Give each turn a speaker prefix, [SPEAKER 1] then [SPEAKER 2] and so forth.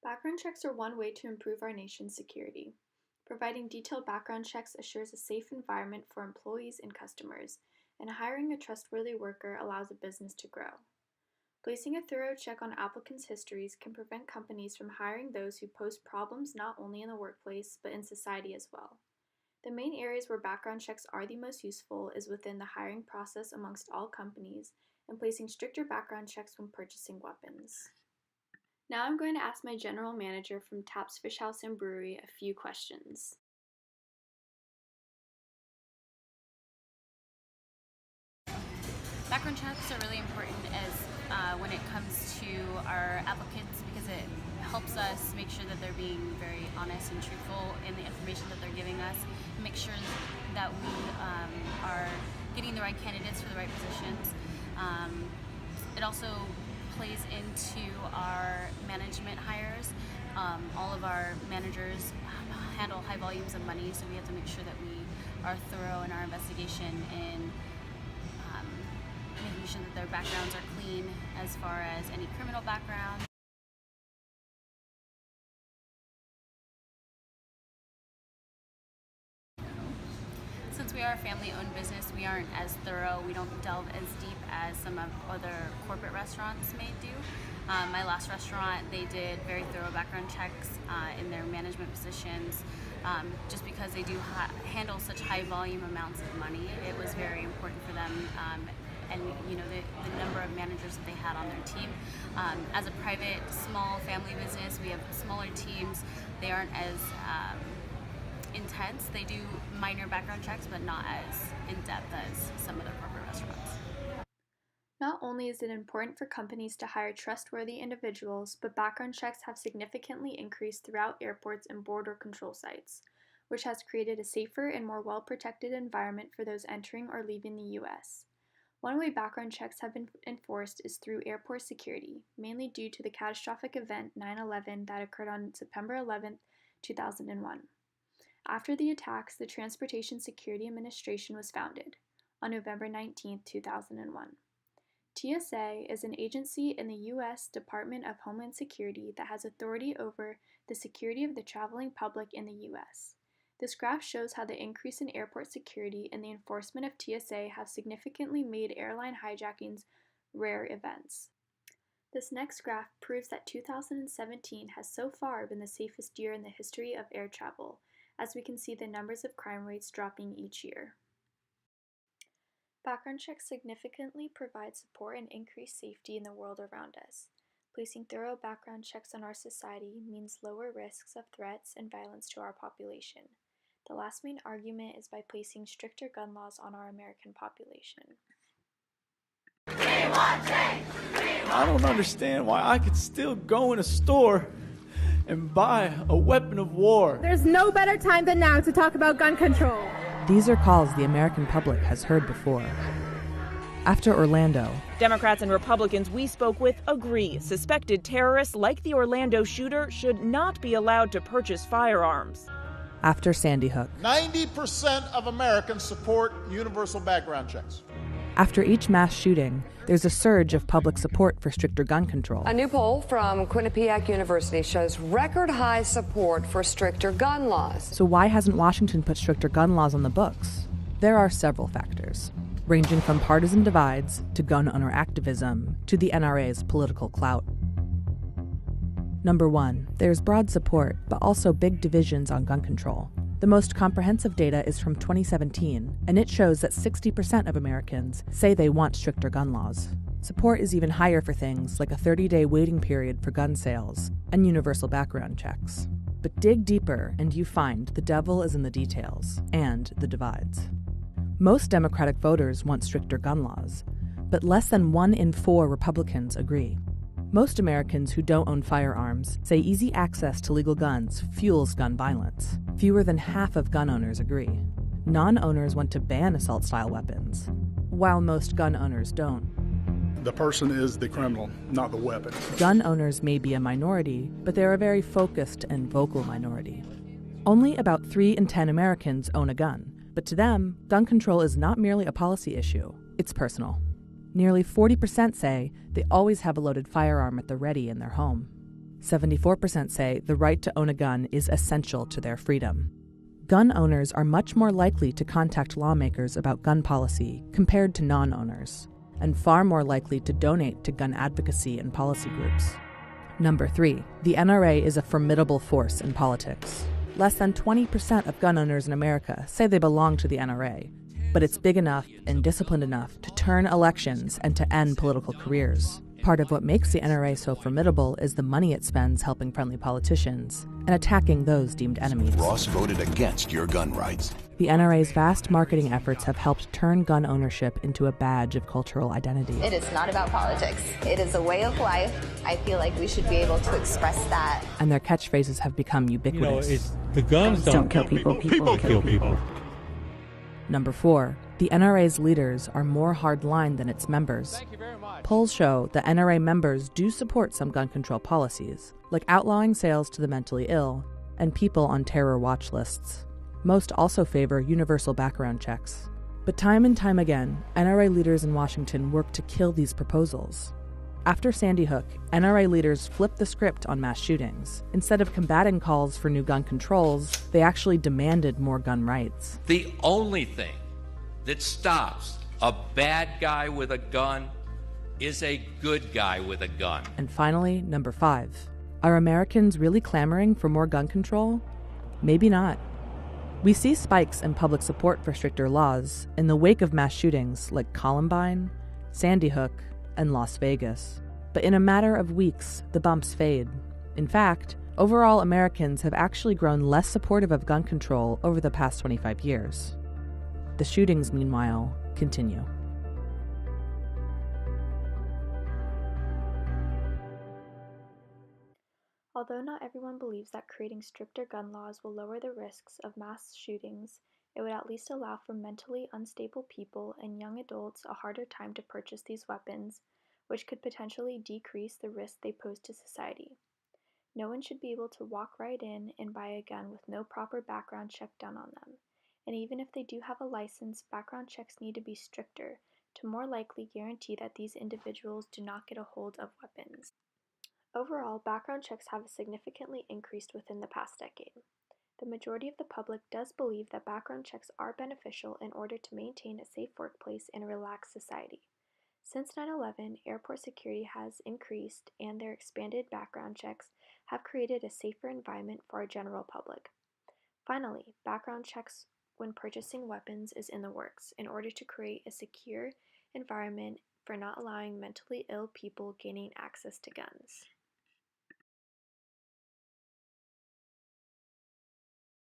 [SPEAKER 1] Background checks are one way to improve our nation's security. Providing detailed background checks assures a safe environment for employees and customers, and hiring a trustworthy worker allows a business to grow. Placing a thorough check on applicants' histories can prevent companies from hiring those who pose problems not only in the workplace but in society as well. The main areas where background checks are the most useful is within the hiring process amongst all companies and placing stricter background checks when purchasing weapons. Now I'm going to ask my general manager from Taps Fish House and Brewery a few questions.
[SPEAKER 2] Background checks are really important when it comes to our applicants because it helps us make sure that they're being very honest and truthful in the information that they're giving us, and make sure that we are getting the right candidates for the right positions. It also plays into our management hires. All of our managers handle high volumes of money, so we have to make sure that we are thorough in our investigation in making sure that their backgrounds are clean as far as any criminal background. Since we are a family-owned business, we aren't as thorough. We don't delve as deep as some of other corporate restaurants may do. My last restaurant, they did very thorough background checks in their management positions. Just because they do handle such high volume amounts of money, it was very important for them. And the number of managers that they had on their team. As a private, small family business, we have smaller teams. They aren't as intense. They do minor background checks, but not as in-depth as some of the corporate restaurants.
[SPEAKER 1] Not only is it important for companies to hire trustworthy individuals, but background checks have significantly increased throughout airports and border control sites, which has created a safer and more well-protected environment for those entering or leaving the U.S. One way background checks have been enforced is through airport security, mainly due to the catastrophic event 9/11 that occurred on September 11, 2001. After the attacks, the Transportation Security Administration was founded on November 19, 2001. TSA is an agency in the U.S. Department of Homeland Security that has authority over the security of the traveling public in the U.S. This graph shows how the increase in airport security and the enforcement of TSA have significantly made airline hijackings rare events. This next graph proves that 2017 has so far been the safest year in the history of air travel, as we can see the numbers of crime rates dropping each year. Background checks significantly provide support and increase safety in the world around us. Placing thorough background checks on our society means lower risks of threats and violence to our population. The last main argument is by placing stricter gun laws on our American population.
[SPEAKER 3] I don't understand why I could still go in a store and buy a weapon of war.
[SPEAKER 4] There's no better time than now to talk about gun control.
[SPEAKER 5] These are calls the American public has heard before. After Orlando,
[SPEAKER 6] Democrats and Republicans we spoke with agree suspected terrorists like the Orlando shooter should not be allowed to purchase firearms.
[SPEAKER 5] After Sandy Hook,
[SPEAKER 7] 90% of Americans support universal background checks.
[SPEAKER 5] After each mass shooting, there's a surge of public support for stricter gun control.
[SPEAKER 8] A new poll from Quinnipiac University shows record high support for stricter gun laws.
[SPEAKER 5] So why hasn't Washington put stricter gun laws on the books? There are several factors, ranging from partisan divides to gun owner activism to the NRA's political clout. Number one, there's broad support, but also big divisions on gun control. The most comprehensive data is from 2017, and it shows that 60% of Americans say they want stricter gun laws. Support is even higher for things like a 30-day waiting period for gun sales and universal background checks. But dig deeper and you find the devil is in the details and the divides. Most Democratic voters want stricter gun laws, but less than 1 in 4 Republicans agree. Most Americans who don't own firearms say easy access to legal guns fuels gun violence. Fewer than half of gun owners agree. Non-owners want to ban assault-style weapons, while most gun owners don't.
[SPEAKER 9] The person is the criminal, not the weapon.
[SPEAKER 5] Gun owners may be a minority, but they're a very focused and vocal minority. Only about 3 in 10 Americans own a gun, but to them, gun control is not merely a policy issue, it's personal. Nearly 40% say they always have a loaded firearm at the ready in their home. 74% say the right to own a gun is essential to their freedom. Gun owners are much more likely to contact lawmakers about gun policy compared to non-owners, and far more likely to donate to gun advocacy and policy groups. Number 3, the NRA is a formidable force in politics. Less than 20% of gun owners in America say they belong to the NRA, but it's big enough and disciplined enough to turn elections and to end political careers. Part of what makes the NRA so formidable is the money it spends helping friendly politicians and attacking those deemed enemies.
[SPEAKER 10] Ross voted against your gun rights.
[SPEAKER 5] The NRA's vast marketing efforts have helped turn gun ownership into a badge of cultural identity.
[SPEAKER 11] It is not about politics. It is a way of life. I feel like we should be able to express that.
[SPEAKER 5] And their catchphrases have become ubiquitous.
[SPEAKER 12] The guns don't kill people, people kill people.
[SPEAKER 5] Number 4, the NRA's leaders are more hardline than its members. Polls show that NRA members do support some gun control policies, like outlawing sales to the mentally ill and people on terror watch lists. Most also favor universal background checks. But time and time again, NRA leaders in Washington work to kill these proposals. After Sandy Hook, NRA leaders flipped the script on mass shootings. Instead of combating calls for new gun controls, they actually demanded more gun rights.
[SPEAKER 13] The only thing that stops a bad guy with a gun is a good guy with a gun.
[SPEAKER 5] And finally, number 5. Are Americans really clamoring for more gun control? Maybe not. We see spikes in public support for stricter laws in the wake of mass shootings like Columbine, Sandy Hook, and Las Vegas. But in a matter of weeks, the bumps fade. In fact, overall Americans have actually grown less supportive of gun control over the past 25 years. The shootings, meanwhile, continue.
[SPEAKER 1] Although not everyone believes that creating stricter gun laws will lower the risks of mass shootings, it would at least allow for mentally unstable people and young adults a harder time to purchase these weapons, which could potentially decrease the risk they pose to society. No one should be able to walk right in and buy a gun with no proper background check done on them. And even if they do have a license, background checks need to be stricter to more likely guarantee that these individuals do not get a hold of weapons. Overall, background checks have significantly increased within the past decade. The majority of the public does believe that background checks are beneficial in order to maintain a safe workplace and a relaxed society. Since 9/11, airport security has increased and their expanded background checks have created a safer environment for our general public. Finally, background checks when purchasing weapons is in the works in order to create a secure environment for not allowing mentally ill people gaining access to guns.